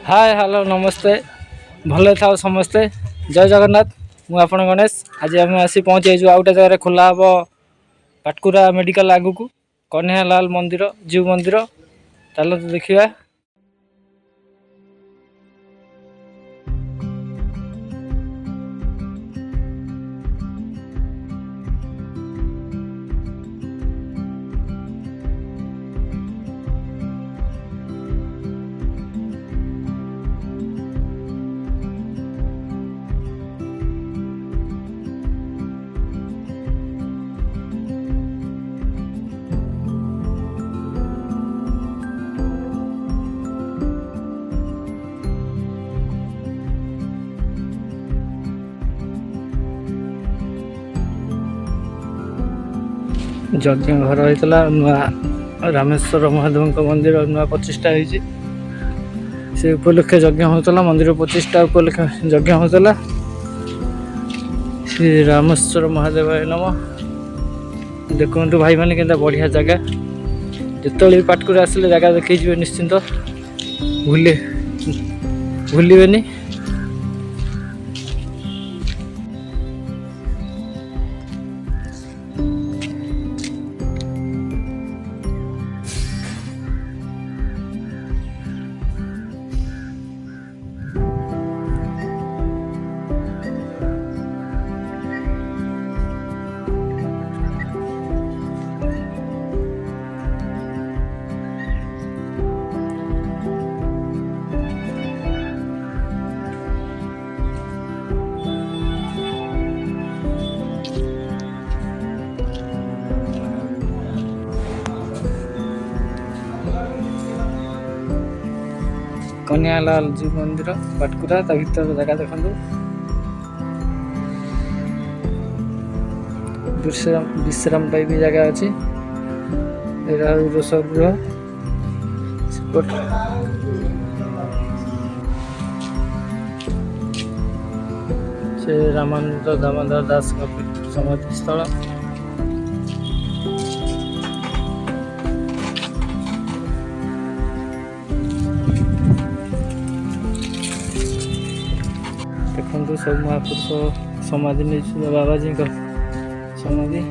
Hi hello नमस्ते भले था समस्ते जय जगन्नाथ मु आपण गणेश आज आम आसी पहुँची जाइए आउ गोटे जगह खोला हम पाटकुरा मेडिकल आगु को कन्हैयालाल मंदिर जीव मंदिर चलो तो देखा। यज्ञ घर होता नुआ रामेश्वर महादेव मंदिर नुआ प्रतिष्ठा होती से उपलक्षे यज्ञ होता मंदिर प्रतिष्ठा उपलक्षे यज्ञ होता श्री रामेश्वर महादेव नम। देखु भाई मैंने के बढ़िया जगह जिते पाटकुरा आसिले जगह देखी निश्चिंत भूलें। कन्हैयालाल जी मंदिर पाटकुरा भर जगह देखो विश्राम पाई भी जगह अच्छी रोषगृह से रामानंद दामोदर दास समाधि स्थल देखो सब महापुरुष समाधि नहीं बाबाजी समाधि।